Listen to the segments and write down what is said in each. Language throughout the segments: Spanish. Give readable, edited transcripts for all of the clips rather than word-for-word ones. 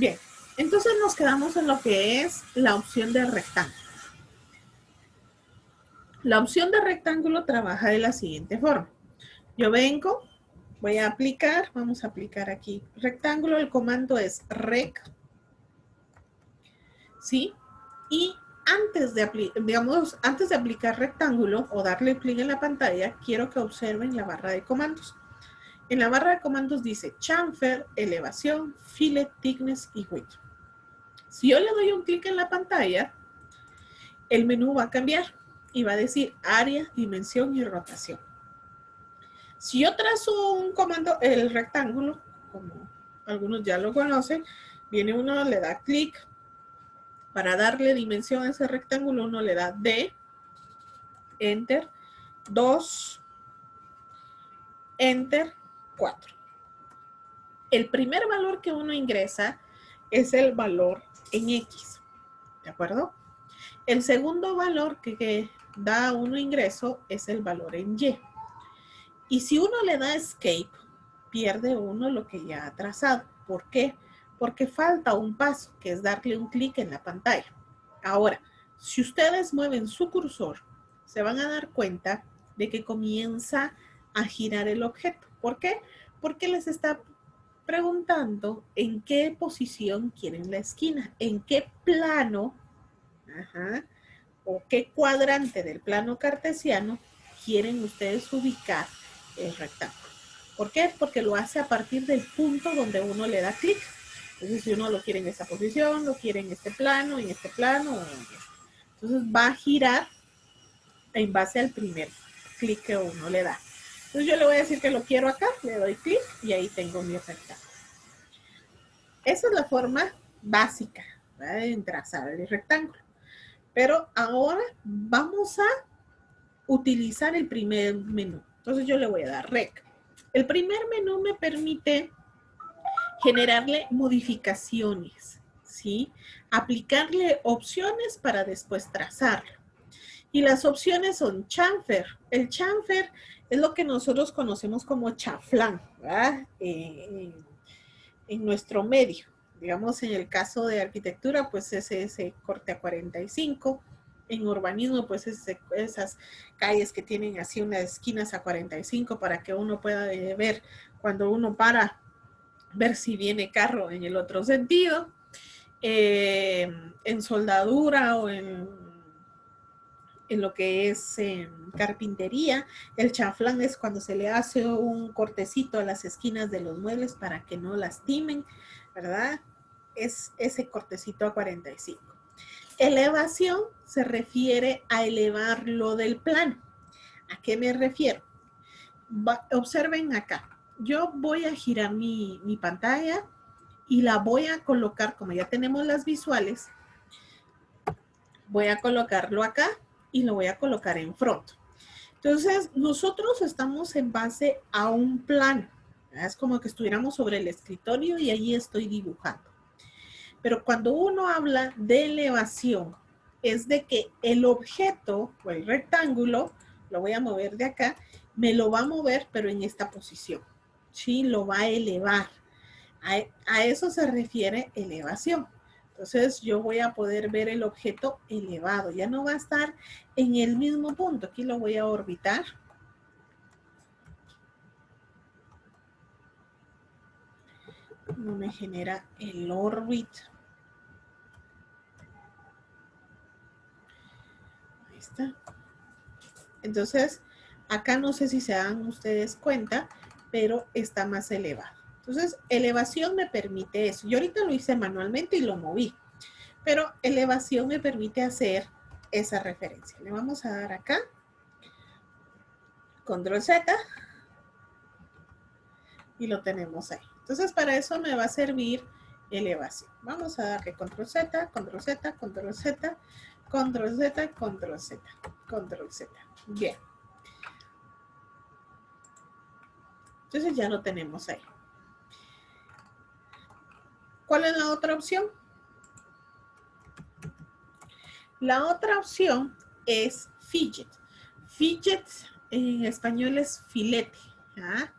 Bien, entonces nos quedamos en lo que es la opción de rectángulo. La opción de rectángulo trabaja de la siguiente forma. Yo vengo, voy a aplicar, vamos a aplicar aquí rectángulo, el comando es rec, ¿sí? Y antes de aplicar rectángulo o darle clic en la pantalla, quiero que observen la barra de comandos. En la barra de comandos dice chamfer, elevación, fillet, thickness y width. Si yo le doy un clic en la pantalla, el menú va a cambiar y va a decir área, dimensión y rotación. Si yo trazo un comando, el rectángulo, como algunos ya lo conocen, viene uno, le da clic. Para darle dimensión a ese rectángulo, uno le da D, Enter, 2, Enter, 4. El primer valor que uno ingresa es el valor en X, ¿de acuerdo? El segundo valor que da uno ingreso es el valor en Y. Y si uno le da Escape, pierde uno lo que ya ha trazado. ¿Por qué? Porque falta un paso, que es darle un clic en la pantalla. Ahora, si ustedes mueven su cursor, se van a dar cuenta de que comienza a girar el objeto. ¿Por qué? Porque les está preguntando en qué posición quieren la esquina, en qué plano, o qué cuadrante del plano cartesiano quieren ustedes ubicar el rectángulo. ¿Por qué? Porque lo hace a partir del punto donde uno le da clic. Entonces, si uno lo quiere en esta posición, lo quiere en este plano, entonces va a girar en base al primer clic que uno le da. Entonces yo le voy a decir que lo quiero acá, le doy clic y ahí tengo mi rectángulo. Esa es la forma básica, ¿verdad?, de trazar el rectángulo. Pero ahora vamos a utilizar el primer menú. Entonces yo le voy a dar rec. El primer menú me permite generarle modificaciones, ¿sí? Aplicarle opciones para después trazarlo. Y las opciones son chamfer. El chamfer es lo que nosotros conocemos como chaflán, ¿verdad? En nuestro medio. Digamos, en el caso de arquitectura, pues es ese corte a 45. En urbanismo, pues esas calles que tienen así unas esquinas a 45 para que uno pueda ver cuando uno para, ver si viene carro en el otro sentido. En soldadura o en lo que es carpintería, el chaflán es cuando se le hace un cortecito a las esquinas de los muebles para que no lastimen, ¿verdad? Es ese cortecito a 45. Elevación se refiere a elevarlo del plano. ¿A qué me refiero? Observen acá. Yo voy a girar mi pantalla y la voy a colocar, como ya tenemos las visuales, voy a colocarlo acá y lo voy a colocar en front. Entonces, nosotros estamos en base a un plano. Es como que estuviéramos sobre el escritorio y ahí estoy dibujando. Pero cuando uno habla de elevación, es de que el objeto o el rectángulo, lo voy a mover de acá, me lo va a mover, pero en esta posición. ¿Sí? Lo va a elevar. A eso se refiere elevación. Entonces yo voy a poder ver el objeto elevado. Ya no va a estar en el mismo punto. Aquí lo voy a orbitar. No me genera el orbit. Ahí está. Entonces, acá no sé si se dan ustedes cuenta, pero está más elevado. Entonces, elevación me permite eso. Yo ahorita lo hice manualmente y lo moví, pero elevación me permite hacer esa referencia. Le vamos a dar acá, control Z, y lo tenemos ahí. Entonces, para eso me va a servir elevación. Vamos a darle control Z, control Z, control Z, control Z, control Z, control Z. Bien. Entonces ya lo tenemos ahí. ¿Cuál es la otra opción? La otra opción es fidget. Fidget en español es filete. ¿Ah?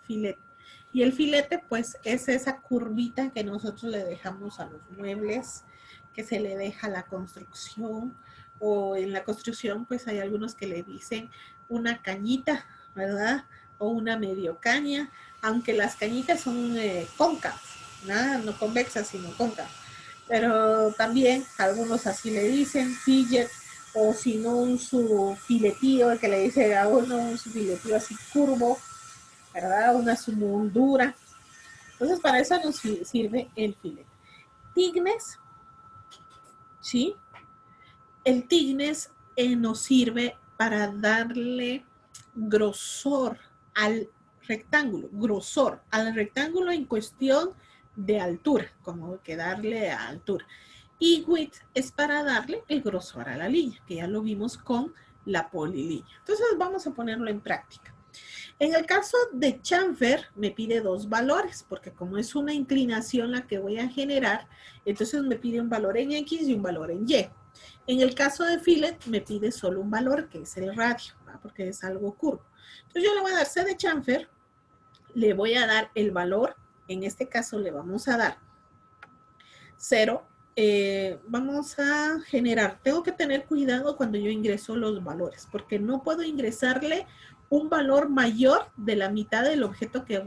Filete. Y el filete, pues, es esa curvita que nosotros le dejamos a los muebles, que se le deja a la construcción, o en la construcción, pues, hay algunos que le dicen una cañita, ¿verdad? O una medio caña, aunque las cañitas son cóncavas, ¿no? No convexas, sino cóncavas. Pero también algunos así le dicen, fillet, o si no su filetío, el que le dice a uno un su filetío así curvo, ¿verdad? Una su moldura. Entonces para eso nos sirve el filete. Tignes, ¿sí? El tignes nos sirve para darle grosor al rectángulo en cuestión de altura, como que darle a altura. Y width es para darle el grosor a la línea, que ya lo vimos con la polilínea. Entonces vamos a ponerlo en práctica. En el caso de chamfer me pide dos valores, porque como es una inclinación la que voy a generar, entonces me pide un valor en X y un valor en Y. En el caso de fillet me pide solo un valor, que es el radio, ¿verdad? Porque es algo curvo. Entonces yo le voy a dar C de chamfer, le voy a dar el valor, en este caso le vamos a dar 0. Vamos a generar, tengo que tener cuidado cuando yo ingreso los valores, porque no puedo ingresarle un valor mayor de la mitad del objeto que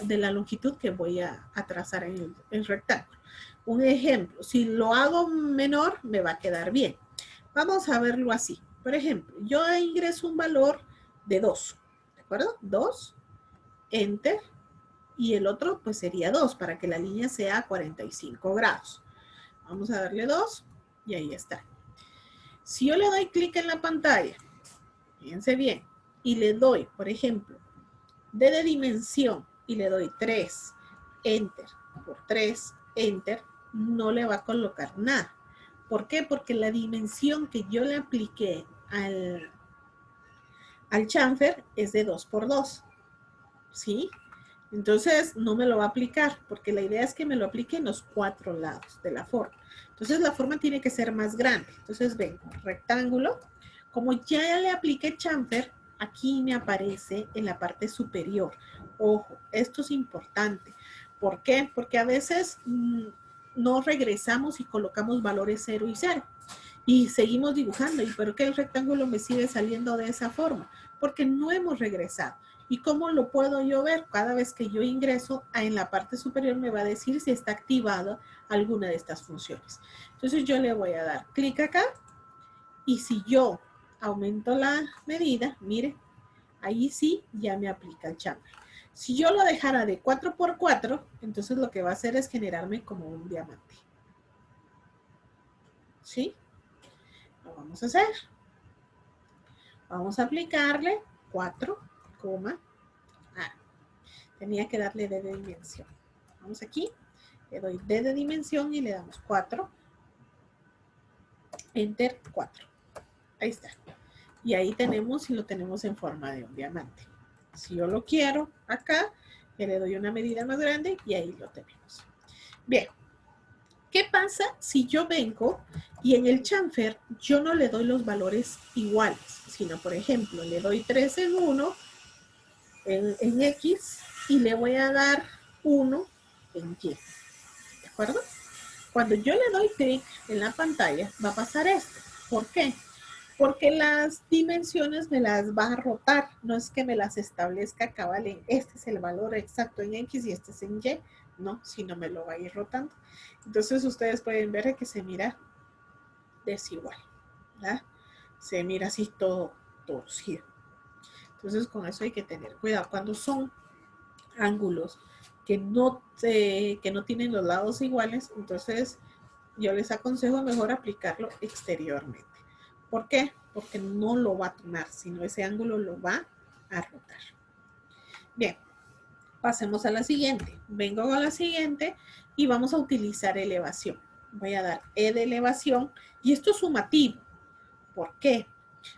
de la longitud que voy a trazar en el rectángulo. Un ejemplo, si lo hago menor, me va a quedar bien. Vamos a verlo así. Por ejemplo, yo ingreso un valor de 2, ¿de acuerdo? 2, enter, y el otro pues sería 2, para que la línea sea 45 grados. Vamos a darle 2 y ahí está. Si yo le doy clic en la pantalla, fíjense bien, y le doy, por ejemplo, D de dimensión y le doy 3, enter, por 3, enter, no le va a colocar nada. ¿Por qué? Porque la dimensión que yo le apliqué al chamfer es de 2 por 2, ¿sí? Entonces no me lo va a aplicar, porque la idea es que me lo aplique en los 4 lados de la forma. Entonces la forma tiene que ser más grande. Entonces ven, rectángulo. Como ya le apliqué chamfer, aquí me aparece en la parte superior. Ojo, esto es importante. ¿Por qué? Porque a veces no regresamos y colocamos valores 0 y 0. Y seguimos dibujando. ¿Y por qué el rectángulo me sigue saliendo de esa forma? Porque no hemos regresado. ¿Y cómo lo puedo yo ver? Cada vez que yo ingreso, en la parte superior me va a decir si está activada alguna de estas funciones. Entonces yo le voy a dar clic acá y si yo aumento la medida, mire, ahí sí ya me aplica el chamfer. Si yo lo dejara de 4 por 4, entonces lo que va a hacer es generarme como un diamante. ¿Sí? Lo vamos a hacer. Vamos a aplicarle 4, tenía que darle D de dimensión. Vamos aquí, le doy D de dimensión y le damos 4. Enter 4. Ahí está. Y ahí tenemos, y lo tenemos en forma de un diamante. Si yo lo quiero acá, le doy una medida más grande y ahí lo tenemos. Bien. ¿Qué pasa si yo vengo y en el chamfer yo no le doy los valores iguales, sino, por ejemplo, le doy 3 en 1, en X, y le voy a dar 1 en Y? ¿De acuerdo? Cuando yo le doy clic en la pantalla, va a pasar esto. ¿Por qué? Porque las dimensiones me las va a rotar. No es que me las establezca cabal en este es el valor exacto en X y este es en Y. No, sino me lo va a ir rotando. Entonces ustedes pueden ver que se mira desigual, ¿verdad? Se mira así todo torcido. Entonces con eso hay que tener cuidado. Cuando son ángulos que no tienen los lados iguales, entonces yo les aconsejo mejor aplicarlo exteriormente. ¿Por qué? Porque no lo va a tomar, sino ese ángulo lo va a rotar. Bien, pasemos a la siguiente. Vengo con la siguiente y vamos a utilizar elevación. Voy a dar E de elevación y esto es sumativo. ¿Por qué?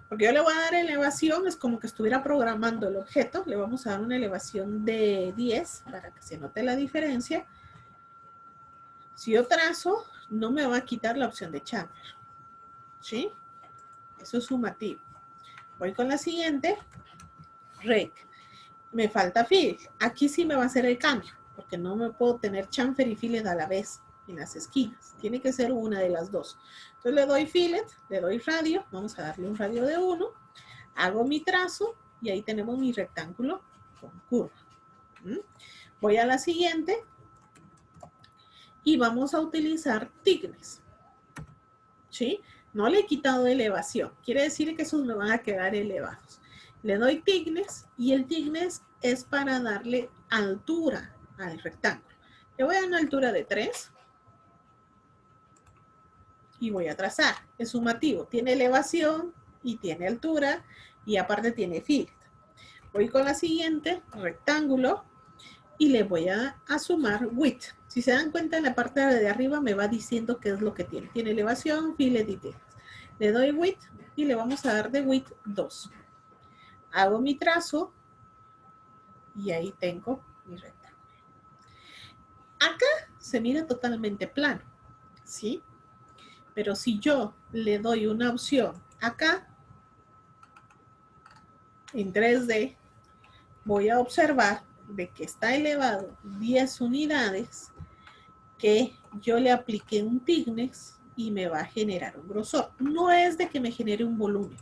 Porque yo le voy a dar elevación, es como que estuviera programando el objeto. Le vamos a dar una elevación de 10 para que se note la diferencia. Si yo trazo, no me va a quitar la opción de chamfer. ¿Sí? Eso es sumativo. Voy con la siguiente. Rec. me falta fillet. Aquí sí me va a hacer el cambio, porque no me puedo tener chamfer y fillet a la vez en las esquinas. Tiene que ser una de las dos. Entonces le doy fillet, le doy radio, vamos a darle un radio de 1, hago mi trazo y ahí tenemos mi rectángulo con curva. Voy a la siguiente y vamos a utilizar thickness. ¿Sí? No le he quitado elevación. Quiere decir que esos me van a quedar elevados. Le doy thickness y el thickness es para darle altura al rectángulo. Le voy a dar una altura de 3 y voy a trazar. Es sumativo. Tiene elevación y tiene altura y aparte tiene fillet. Voy con la siguiente, rectángulo, y le voy a sumar width. Si se dan cuenta, en la parte de arriba me va diciendo qué es lo que tiene. Tiene elevación, fillet y thickness. Le doy width y le vamos a dar de width 2. Hago mi trazo y ahí tengo mi rectángulo. Acá se mira totalmente plano, ¿sí? Pero si yo le doy una opción acá, en 3D, voy a observar de que está elevado 10 unidades, que yo le apliqué un thickness y me va a generar un grosor. No es de que me genere un volumen.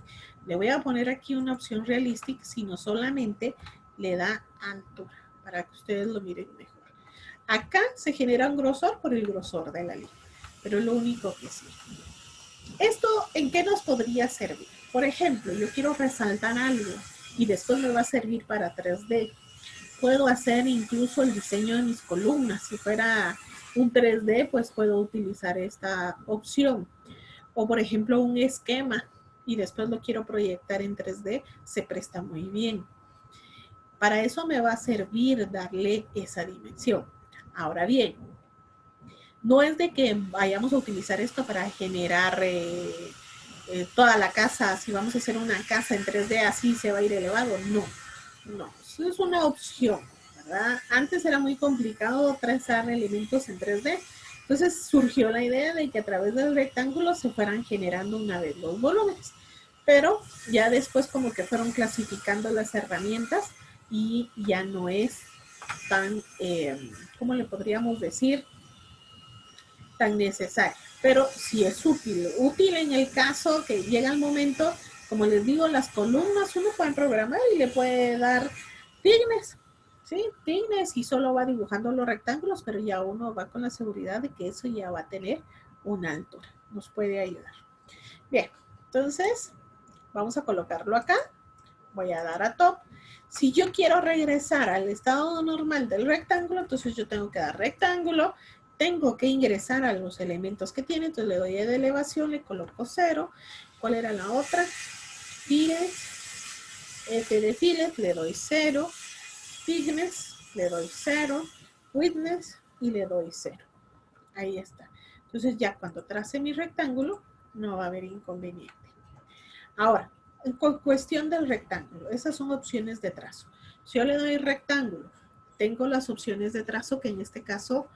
Le voy a poner aquí una opción realística, sino solamente le da altura, para que ustedes lo miren mejor. Acá se genera un grosor por el grosor de la línea, pero es lo único que sí. ¿Esto en qué nos podría servir? Por ejemplo, yo quiero resaltar algo y después me va a servir para 3D. Puedo hacer incluso el diseño de mis columnas. Si fuera un 3D, pues puedo utilizar esta opción. O por ejemplo, un esquema y después lo quiero proyectar en 3D, se presta muy bien. Para eso me va a servir darle esa dimensión. Ahora bien, no es de que vayamos a utilizar esto para generar toda la casa. Si vamos a hacer una casa en 3D, así se va a ir elevado. No, no, eso es una opción, ¿verdad? Antes era muy complicado trazar elementos en 3D. Entonces surgió la idea de que a través del rectángulo se fueran generando una vez los volúmenes. Pero ya después como que fueron clasificando las herramientas y ya no es tan, ¿cómo le podríamos decir? Tan necesario, pero sí es útil en el caso que llega el momento, como les digo, las columnas uno puede programar y le puede dar thickness, ¿sí? Thickness y solo va dibujando los rectángulos, pero ya uno va con la seguridad de que eso ya va a tener una altura, nos puede ayudar. Bien, entonces vamos a colocarlo acá, voy a dar a top. Si yo quiero regresar al estado normal del rectángulo, entonces yo tengo que dar rectángulo, tengo que ingresar a los elementos que tiene, entonces le doy de elevación, le coloco 0. ¿Cuál era la otra? Fillet, F de fillet, le doy 0. Thickness, le doy 0. Width y le doy 0. Ahí está. Entonces ya cuando trace mi rectángulo, no va a haber inconveniente. Ahora, con cuestión del rectángulo, esas son opciones de trazo. Si yo le doy rectángulo, tengo las opciones de trazo que en este caso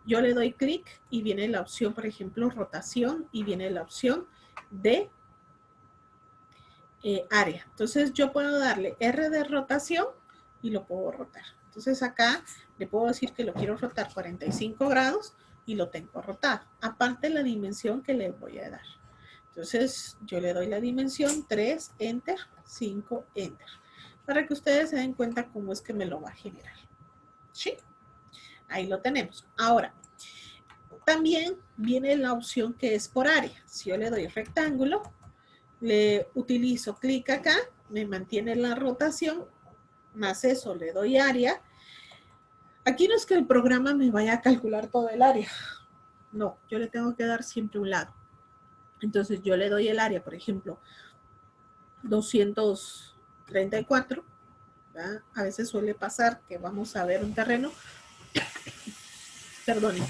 yo le doy clic y viene la opción, por ejemplo, rotación y viene la opción de área. Entonces yo puedo darle R de rotación y lo puedo rotar. Entonces acá le puedo decir que lo quiero rotar 45 grados y lo tengo rotado. Aparte la dimensión que le voy a dar. Entonces yo le doy la dimensión 3, Enter, 5, Enter. Para que ustedes se den cuenta cómo es que me lo va a generar. ¿Sí? Ahí lo tenemos. Ahora, también viene la opción que es por área. Si yo le doy rectángulo, le utilizo clic acá, me mantiene la rotación, más eso le doy área. Aquí no es que el programa me vaya a calcular todo el área. No, yo le tengo que dar siempre un lado. Entonces yo le doy el área, por ejemplo, 234. ¿verdad? A veces suele pasar que vamos a ver un terreno, perdonen,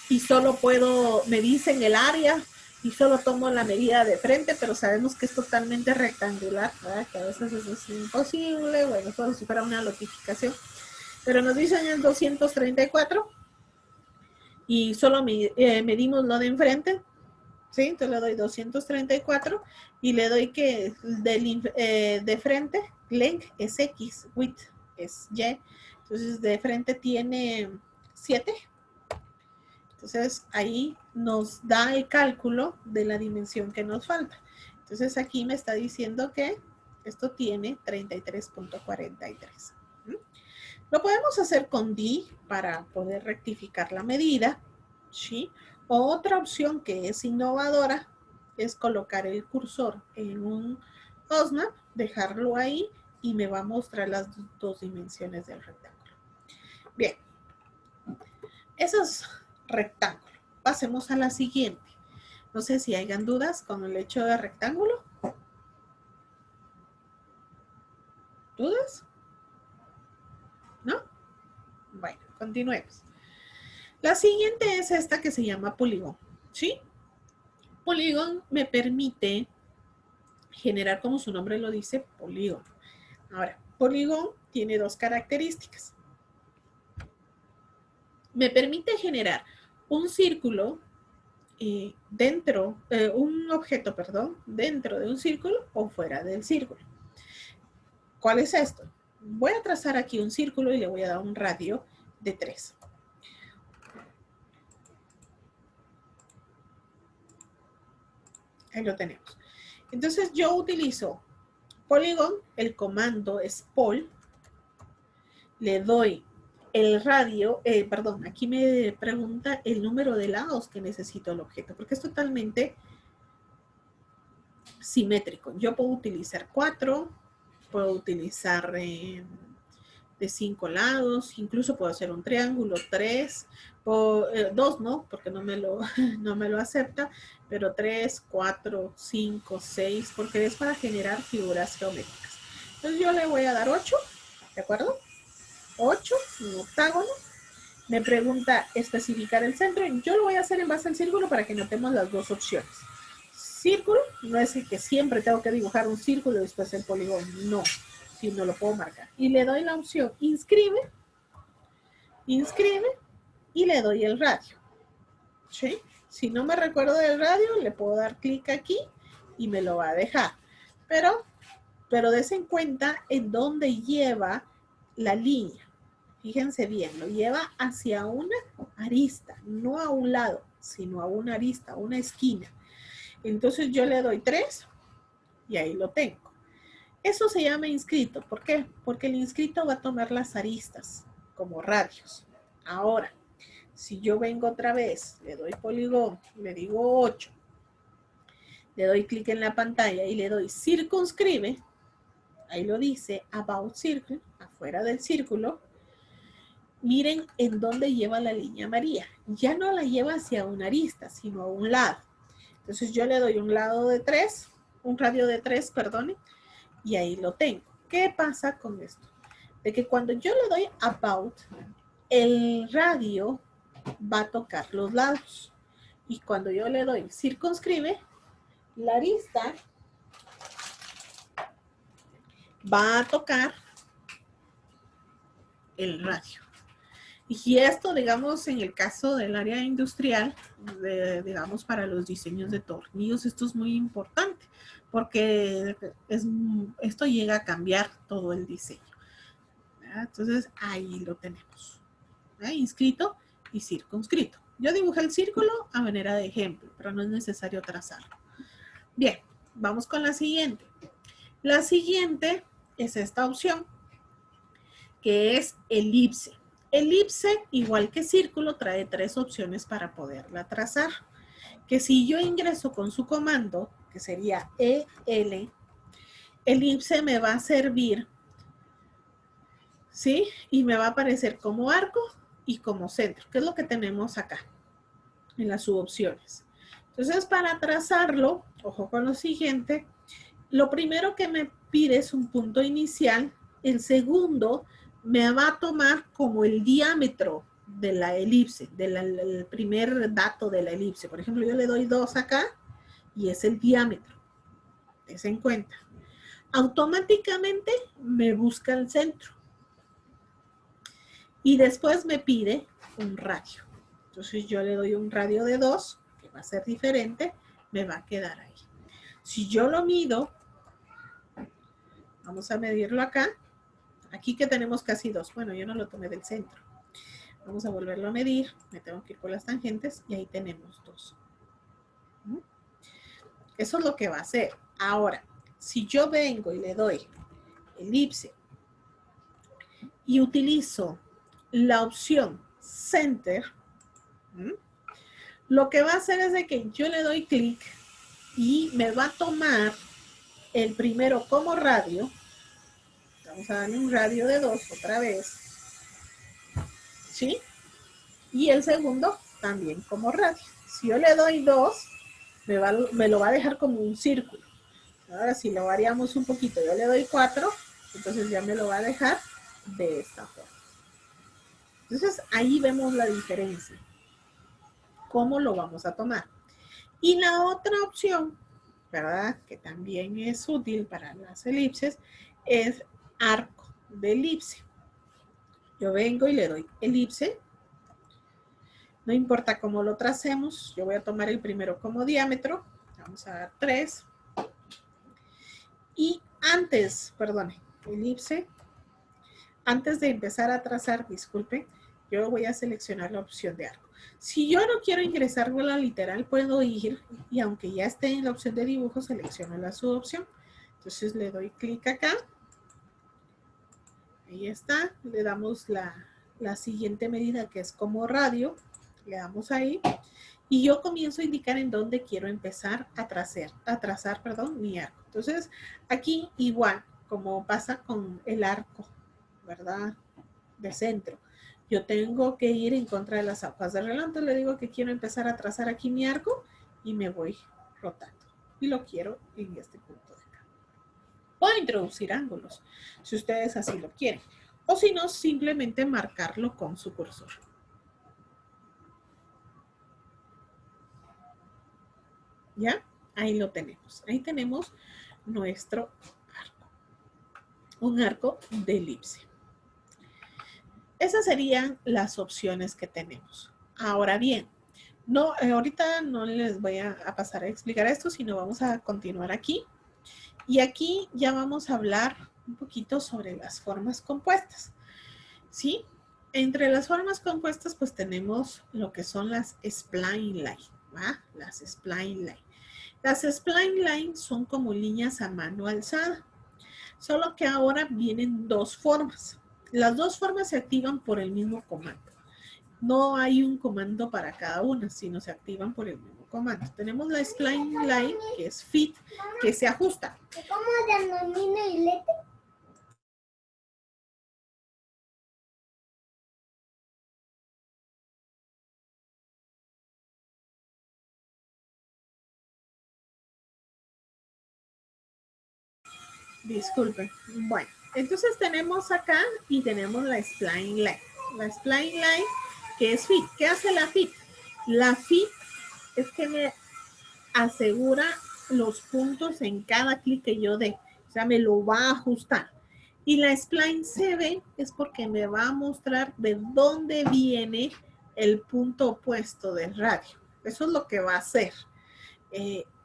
y solo puedo, me dicen el área y solo tomo la medida de frente, pero sabemos que es totalmente rectangular, ¿verdad? Que a veces eso es imposible, bueno, solo si fuera una notificación, pero nos dicen el 234 y solo medimos lo de enfrente, ¿sí? Entonces le doy 234 y le doy que de frente, length es X, width es Y. Entonces de frente tiene 7. Entonces ahí nos da el cálculo de la dimensión que nos falta. Entonces aquí me está diciendo que esto tiene 33.43. Lo podemos hacer con D para poder rectificar la medida, ¿sí? O otra opción que es innovadora es colocar el cursor en un OSNAP, dejarlo ahí y me va a mostrar las dos dimensiones del rectángulo. Bien, eso es rectángulo. Pasemos a la siguiente. No sé si hayan dudas con el hecho de rectángulo. ¿Dudas? ¿No? Bueno, continuemos. La siguiente es esta que se llama polígono, ¿sí? Polígono me permite generar, como su nombre lo dice, polígono. Ahora, polígono tiene dos características. Me permite generar un círculo un objeto, perdón, dentro de un círculo o fuera del círculo. ¿Cuál es esto? Voy a trazar aquí un círculo y le voy a dar un radio de 3. Ahí lo tenemos. Entonces yo utilizo Polygon, el comando es pol, le doy el radio, perdón, aquí me pregunta el número de lados que necesito el objeto, porque es totalmente simétrico. Yo puedo utilizar 4, puedo utilizar de 5 lados, incluso puedo hacer un triángulo, 3, 2 no, porque no me lo acepta, pero 3, 4, 5, 6, porque es para generar figuras geométricas. Entonces yo le voy a dar 8, ¿de acuerdo? 8, un octágono. Me pregunta especificar el centro. Yo lo voy a hacer en base al círculo para que notemos las dos opciones. Círculo, no es que siempre tengo que dibujar un círculo y después el polígono, no, si no lo puedo marcar. Y le doy la opción inscribe y le doy el radio. ¿Sí? Si no me recuerdo del radio, le puedo dar clic aquí y me lo va a dejar. Pero des en cuenta en dónde lleva la línea. Fíjense bien, lo lleva hacia una arista, no a un lado, sino a una arista, a una esquina. Entonces yo le doy 3 y ahí lo tengo. Eso se llama inscrito. ¿Por qué? Porque el inscrito va a tomar las aristas como radios. Ahora, si yo vengo otra vez, le doy polígono, le digo 8, le doy clic en la pantalla y le doy circunscribe, ahí lo dice, about circle, afuera del círculo, miren en dónde lleva la línea amarilla. Ya no la lleva hacia una arista, sino a un lado. Entonces yo le doy un radio de 3, perdón, y ahí lo tengo. ¿Qué pasa con esto? De que cuando yo le doy about, el radio va a tocar los lados. Y cuando yo le doy circunscribe, la arista va a tocar el radio. Y esto, digamos, en el caso del área industrial, digamos, para los diseños de tornillos, esto es muy importante, porque esto llega a cambiar todo el diseño. ¿Verdad? Entonces, ahí lo tenemos. ¿Verdad? Inscrito y circunscrito. Yo dibujé el círculo a manera de ejemplo, pero no es necesario trazarlo. Bien, vamos con la siguiente. La siguiente es esta opción, que es elipse. Elipse, igual que círculo, trae 3 opciones para poderla trazar. Que si yo ingreso con su comando, que sería EL, elipse me va a servir, ¿sí? Y me va a aparecer como arco y como centro, que es lo que tenemos acá, en las subopciones. Entonces, para trazarlo, ojo con lo siguiente, lo primero que me pide es un punto inicial, el segundo me va a tomar como el diámetro de la elipse, el primer dato de la elipse. Por ejemplo, yo le doy 2 acá y es el diámetro. Des en cuenta. Automáticamente me busca el centro. Y después me pide un radio. Entonces yo le doy un radio de 2, que va a ser diferente, me va a quedar ahí. Si yo lo mido, vamos a medirlo acá, Aquí que tenemos casi 2. Bueno, yo no lo tomé del centro. Vamos a volverlo a medir. Me tengo que ir por las tangentes y ahí tenemos 2. Eso es lo que va a hacer. Ahora, si yo vengo y le doy elipse y utilizo la opción Center, lo que va a hacer es de que yo le doy clic y me va a tomar el primero como radio. Vamos a darle un radio de 2 otra vez. ¿Sí? Y el segundo también como radio. Si yo le doy 2, me lo va a dejar como un círculo. Ahora si lo variamos un poquito, yo le doy 4, entonces ya me lo va a dejar de esta forma. Entonces ahí vemos la diferencia. ¿Cómo lo vamos a tomar? Y la otra opción, ¿verdad? Que también es útil para las elipses, es arco de elipse. Yo vengo y le doy elipse. No importa cómo lo tracemos, yo voy a tomar el primero como diámetro. Vamos a dar 3. Y antes, perdone, elipse. Antes de empezar a trazar, disculpe, yo voy a seleccionar la opción de arco. Si yo no quiero ingresar con la literal, puedo ir y aunque ya esté en la opción de dibujo, selecciono la subopción. Entonces le doy clic acá. Ahí está. Le damos la siguiente medida que es como radio. Le damos ahí. Y yo comienzo a indicar en dónde quiero empezar a trazar, mi arco. Entonces, aquí igual, como pasa con el arco, ¿verdad? De centro. Yo tengo que ir en contra de las aguas de reloj. Entonces le digo que quiero empezar a trazar aquí mi arco y me voy rotando. Y lo quiero en este punto de acá. Puedo introducir ángulos, si ustedes así lo quieren. O si no, simplemente marcarlo con su cursor. ¿Ya? Ahí lo tenemos. Ahí tenemos nuestro arco. Un arco de elipse. Esas serían las opciones que tenemos. Ahora bien, no, ahorita no les voy a pasar a explicar esto, sino vamos a continuar aquí. Y aquí ya vamos a hablar un poquito sobre las formas compuestas. ¿Sí? Entre las formas compuestas, pues tenemos lo que son las spline line, ¿va? Las spline line. Las spline line son como líneas a mano alzada, solo que ahora vienen 2 formas. Las 2 formas se activan por el mismo comando. No hay un comando para cada una, sino se activan por el mismo comando. Tenemos la spline line, que es fit, que se ajusta. ¿Cómo se denomina el lete? Disculpen. Bueno, entonces tenemos acá y tenemos la spline line. La spline line, que es fit. ¿Qué hace la fit? La fit es que me asegura los puntos en cada clic que yo dé. O sea, me lo va a ajustar. Y la spline CV es porque me va a mostrar de dónde viene el punto opuesto del radio. Eso es lo que va a hacer.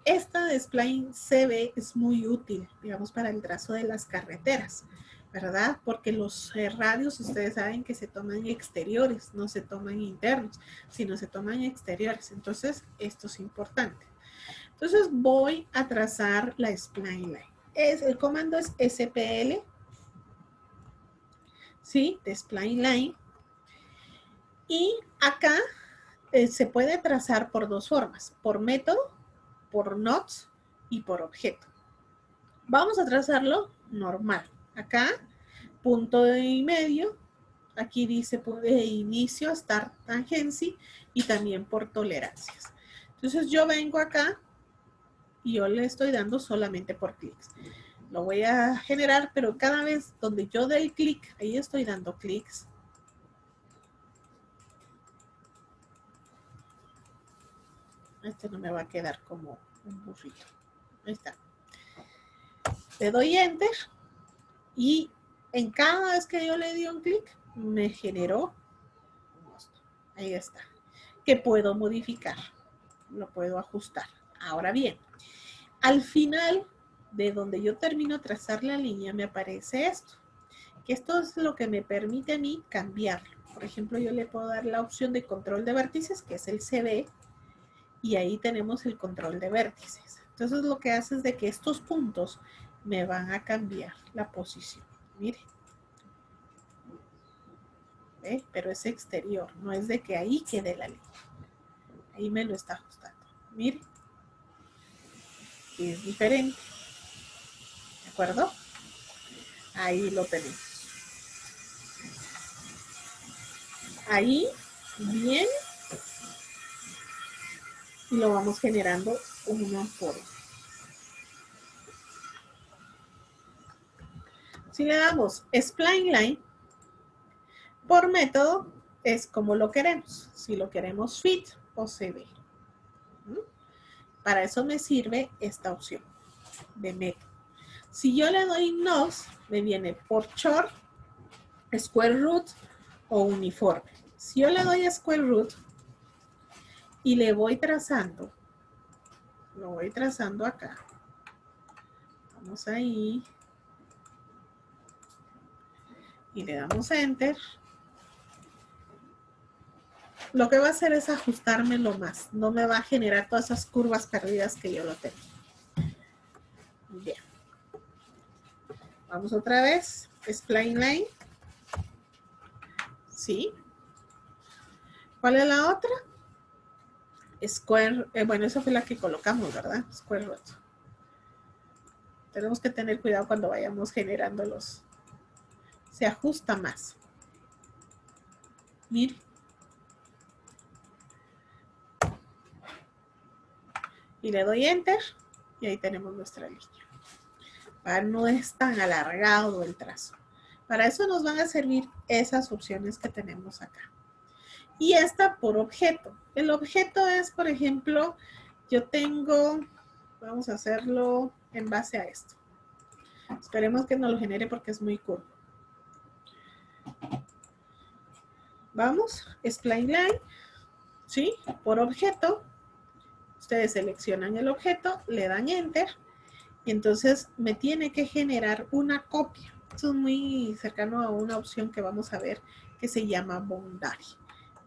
Esta de spline CV es muy útil, digamos, para el trazo de las carreteras, ¿verdad? Porque los radios, ustedes saben que se toman exteriores, no se toman internos, sino se toman exteriores. Entonces, esto es importante. Entonces, voy a trazar la spline line. El comando es SPL, ¿sí? De spline line. Y acá se puede trazar por 2 formas, por método, por nodes y por objeto. Vamos a trazarlo normal. Acá, punto y medio. Aquí dice inicio, start tangency y también por tolerancias. Entonces yo vengo acá y yo le estoy dando solamente por clics. Lo voy a generar, pero cada vez donde yo dé el clic, ahí estoy dando clics. Este no me va a quedar como un burrito. Ahí está. Le doy enter y en cada vez que yo le di un clic, me generó un monstruo. Ahí está. Que puedo modificar. Lo puedo ajustar. Ahora bien, al final de donde yo termino de trazar la línea, me aparece esto, que esto es lo que me permite a mí cambiarlo. Por ejemplo, yo le puedo dar la opción de control de vértices, que es el CB, y ahí tenemos el control de vértices. Entonces lo que hace es de que estos puntos me van a cambiar la posición. Mire. ¿Ve? Pero es exterior, no es de que ahí quede la línea. Ahí me lo está ajustando. Mire. Y es diferente. ¿De acuerdo? Ahí lo tenemos. Ahí, bien. Y lo vamos generando una forma. Si le damos Spline Line, por método es como lo queremos. Si lo queremos Fit o CB. Para eso me sirve esta opción de método. Si yo le doy NOS, me viene por short, square root o uniforme. Si yo le doy square root y le voy trazando, lo voy trazando acá. Vamos ahí. Y le damos enter. Lo que va a hacer es ajustármelo más. No me va a generar todas esas curvas perdidas que yo lo tengo. Bien. Vamos otra vez. Spline line. Sí. ¿Cuál es la otra? Square. Bueno, esa fue la que colocamos, ¿verdad? Square root. Tenemos que tener cuidado cuando vayamos generándolos. Se ajusta más. Miren. Y le doy enter. Y ahí tenemos nuestra línea. No es tan alargado el trazo. Para eso nos van a servir esas opciones que tenemos acá. Y esta por objeto. El objeto es, por ejemplo, yo tengo, vamos a hacerlo en base a esto. Esperemos que no lo genere porque es muy curvo. Vamos, Spline Line, ¿sí? Por objeto, ustedes seleccionan el objeto, le dan Enter, y entonces me tiene que generar una copia. Esto es muy cercano a una opción que vamos a ver que se llama Boundary.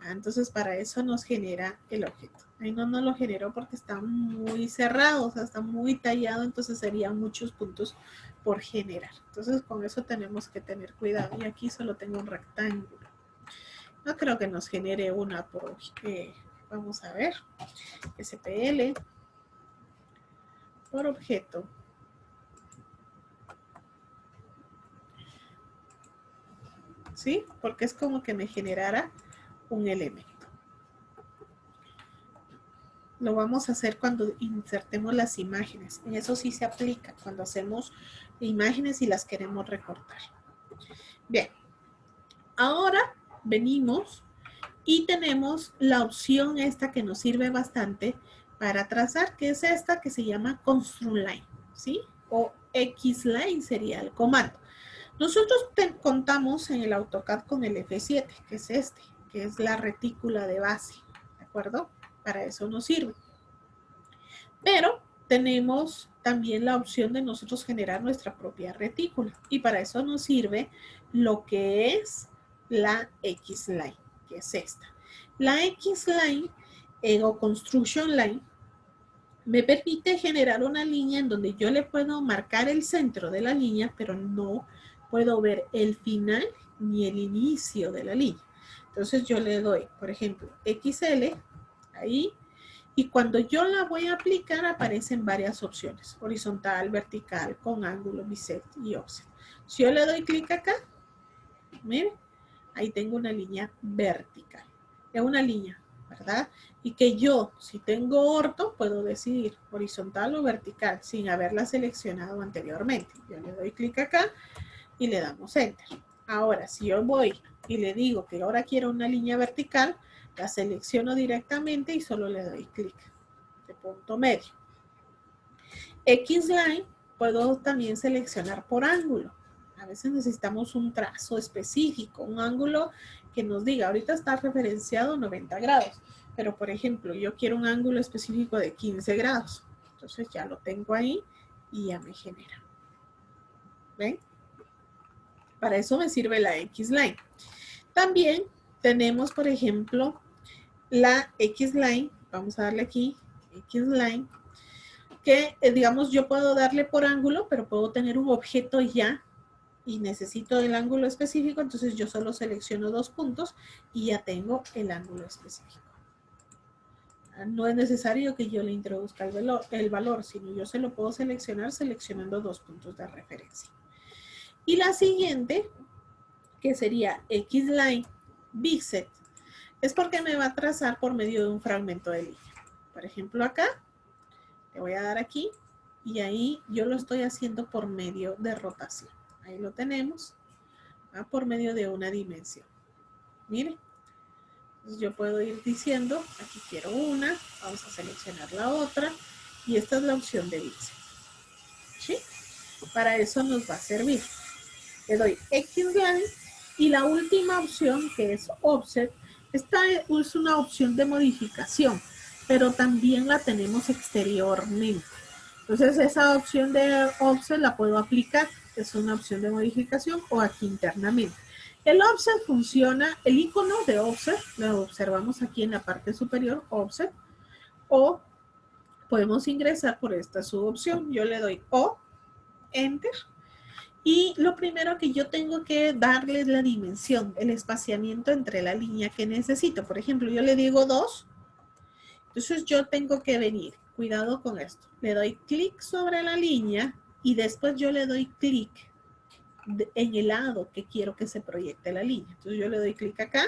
Entonces para eso nos genera el objeto. Ahí no nos lo generó porque está muy cerrado, o sea, está muy tallado, entonces serían muchos puntos por generar. Entonces con eso tenemos que tener cuidado. Y aquí solo tengo un rectángulo. No creo que nos genere una por... vamos a ver. SPL. Por objeto. ¿Sí? Porque es como que me generara un elemento. Lo vamos a hacer cuando insertemos las imágenes. En eso sí se aplica, cuando hacemos imágenes y las queremos recortar. Bien, ahora venimos y tenemos la opción esta que nos sirve bastante para trazar, que es esta que se llama Construct Line, ¿sí? O X-Line sería el comando. Nosotros contamos en el AutoCAD con el F7, que es este, que es la retícula de base, ¿de acuerdo? Para eso nos sirve. Pero tenemos también la opción de nosotros generar nuestra propia retícula. Y para eso nos sirve lo que es la X-Line, que es esta. La X-Line o Construction Line me permite generar una línea en donde yo le puedo marcar el centro de la línea, pero no puedo ver el final ni el inicio de la línea. Entonces yo le doy, por ejemplo, XL, ahí, y cuando yo la voy a aplicar aparecen varias opciones, horizontal, vertical, con ángulo, bisect y offset. Si yo le doy clic acá, miren, ahí tengo una línea vertical. Es una línea, ¿verdad? Y que yo, si tengo orto, puedo decidir horizontal o vertical sin haberla seleccionado anteriormente. Yo le doy clic acá y le damos enter. Ahora, si yo voy y le digo que ahora quiero una línea vertical, la selecciono directamente y solo le doy clic de punto medio. X-Line puedo también seleccionar por ángulo. A veces necesitamos un trazo específico, un ángulo que nos diga, ahorita está referenciado 90 grados, pero por ejemplo, yo quiero un ángulo específico de 15 grados. Entonces ya lo tengo ahí y ya me genera. ¿Ven? Para eso me sirve la X-Line. También tenemos, por ejemplo, la X-Line. Vamos a darle aquí, X-Line. Que, digamos, yo puedo darle por ángulo, pero puedo tener un objeto ya y necesito el ángulo específico, entonces yo solo selecciono 2 puntos y ya tengo el ángulo específico. No es necesario que yo le introduzca el valor, sino yo se lo puedo seleccionar seleccionando 2 puntos de referencia. Y la siguiente, que sería X-Line Bisect, es porque me va a trazar por medio de un fragmento de línea. Por ejemplo, acá, le voy a dar aquí, y ahí yo lo estoy haciendo por medio de rotación. Ahí lo tenemos, ¿va? Por medio de una dimensión. Miren, entonces yo puedo ir diciendo, aquí quiero una, vamos a seleccionar la otra, y esta es la opción de bisect. ¿Sí? Para eso nos va a servir. Le doy X-Line, y la última opción, que es Offset, esta es una opción de modificación, pero también la tenemos exteriormente. Entonces esa opción de Offset la puedo aplicar, es una opción de modificación, o aquí internamente. El Offset funciona, el icono de Offset lo observamos aquí en la parte superior, Offset, o podemos ingresar por esta subopción. Yo le doy O, Enter, y lo primero que yo tengo que darle es la dimensión, el espaciamiento entre la línea que necesito. Por ejemplo, yo le digo 2, entonces yo tengo que venir, cuidado con esto, le doy clic sobre la línea y después yo le doy clic en el lado que quiero que se proyecte la línea. Entonces yo le doy clic acá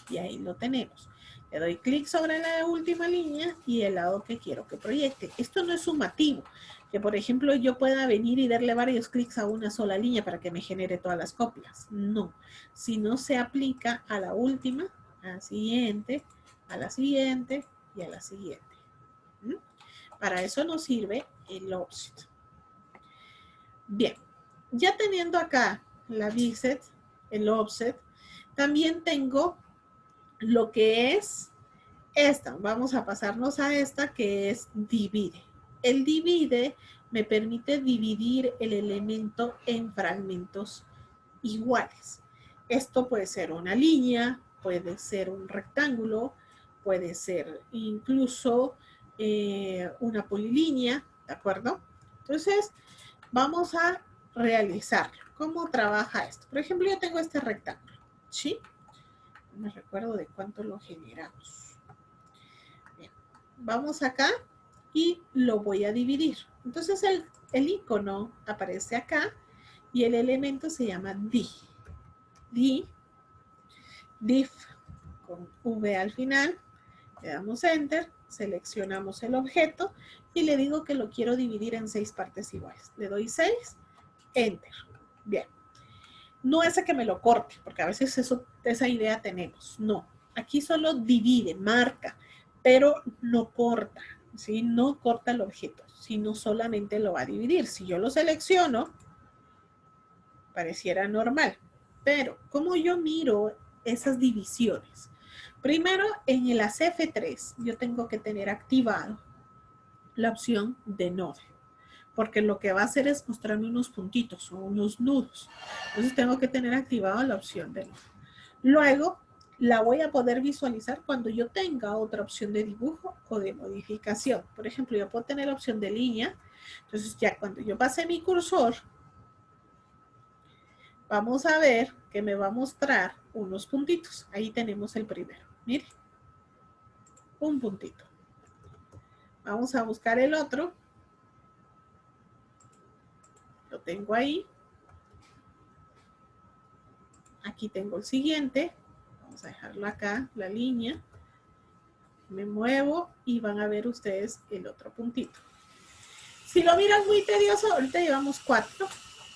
y ahí lo tenemos. Le doy clic sobre la última línea y el lado que quiero que proyecte. Esto no es sumativo, que por ejemplo yo pueda venir y darle varios clics a una sola línea para que me genere todas las copias. No, si no se aplica a la última, a la siguiente, a la siguiente y a la siguiente. ¿Mm? Para eso nos sirve el offset. Bien, ya teniendo acá la bisect, el offset, también tengo lo que es esta. Vamos a pasarnos a esta, que es divide. El divide me permite dividir el elemento en fragmentos iguales. Esto puede ser una línea, puede ser un rectángulo, puede ser incluso una polilínea, ¿de acuerdo? Entonces, vamos a realizarlo. ¿Cómo trabaja esto? Por ejemplo, yo tengo este rectángulo, ¿sí? No me recuerdo de cuánto lo generamos. Bien. Vamos acá y lo voy a dividir. Entonces el icono aparece acá y el elemento se llama D. D, div, con V al final. Le damos Enter, seleccionamos el objeto y le digo que lo quiero dividir en 6 partes iguales. Le doy 6, Enter. Bien. No es que me lo corte, porque a veces esa idea tenemos. No, aquí solo divide, marca, pero no corta, ¿sí? No corta el objeto, sino solamente lo va a dividir. Si yo lo selecciono, pareciera normal. Pero, ¿cómo yo miro esas divisiones? Primero, en el ACF3, yo tengo que tener activado la opción de Node, porque lo que va a hacer es mostrarme unos puntitos o unos nudos. Entonces tengo que tener activada la opción de nudo. Luego la voy a poder visualizar cuando yo tenga otra opción de dibujo o de modificación. Por ejemplo, yo puedo tener la opción de línea. Entonces ya cuando yo pase mi cursor, vamos a ver que me va a mostrar unos puntitos. Ahí tenemos el primero. Mire, un puntito. Vamos a buscar el otro. Lo tengo ahí. Aquí tengo el siguiente. Vamos a dejarlo acá, la línea. Me muevo y van a ver ustedes el otro puntito. Si lo miran muy tedioso, ahorita llevamos 4.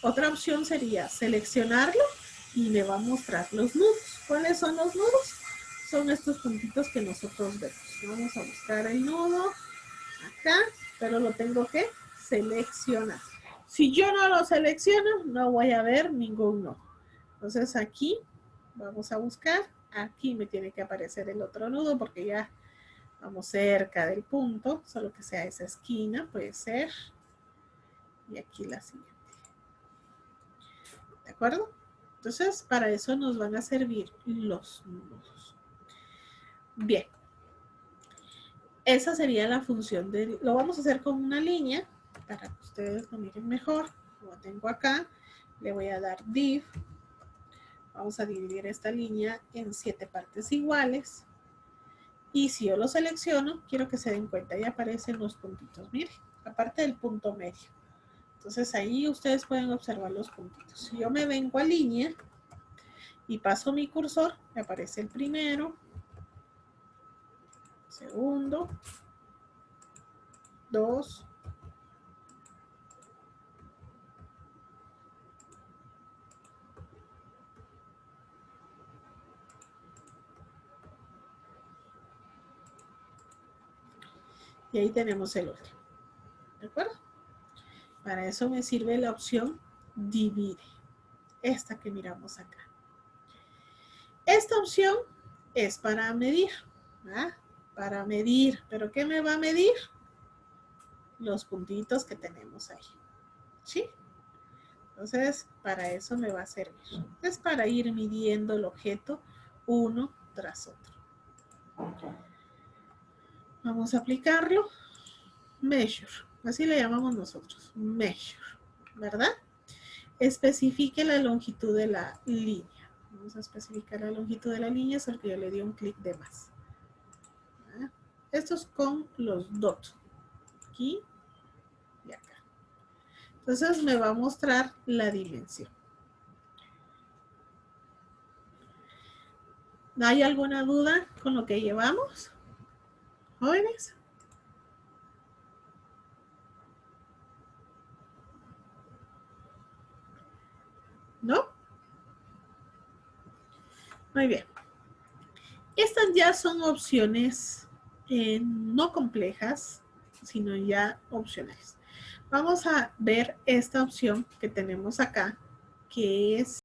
Otra opción sería seleccionarlo y me va a mostrar los nudos. ¿Cuáles son los nudos? Son estos puntitos que nosotros vemos. Vamos a buscar el nudo acá, pero lo tengo que seleccionar. Si yo no lo selecciono, no voy a ver ningún nudo. Entonces aquí vamos a buscar. Aquí me tiene que aparecer el otro nudo porque ya vamos cerca del punto, solo que sea esa esquina, puede ser. Y aquí la siguiente. ¿De acuerdo? Entonces, para eso nos van a servir los nudos. Bien. Esa sería la función de... Lo vamos a hacer con una línea para que ustedes lo miren mejor. Lo tengo acá. Le voy a dar div. Vamos a dividir esta línea en 7 partes iguales. Y si yo lo selecciono, quiero que se den cuenta, ahí aparecen los puntitos. Miren, aparte del punto medio. Entonces ahí ustedes pueden observar los puntitos. Si yo me vengo a línea y paso mi cursor, me aparece el primero, segundo, 2, y ahí tenemos el último. ¿De acuerdo? Para eso me sirve la opción divide. Esta que miramos acá. Esta opción es para medir. ¿verdad? Para medir. ¿Pero qué me va a medir? Los puntitos que tenemos ahí. ¿Sí? Entonces, para eso me va a servir. Es para ir midiendo el objeto uno tras otro. Vamos a aplicarlo. Measure. Así le llamamos nosotros. Measure. ¿Verdad? Especifique la longitud de la línea. Vamos a especificar la longitud de la línea, solo que yo le di un clic de más. ¿verdad? Esto es con los dots. Aquí y acá. Entonces me va a mostrar la dimensión. ¿Hay alguna duda con lo que llevamos, jóvenes? ¿No? Muy bien. Estas ya son opciones no complejas, sino ya opcionales. Vamos a ver esta opción que tenemos acá, que es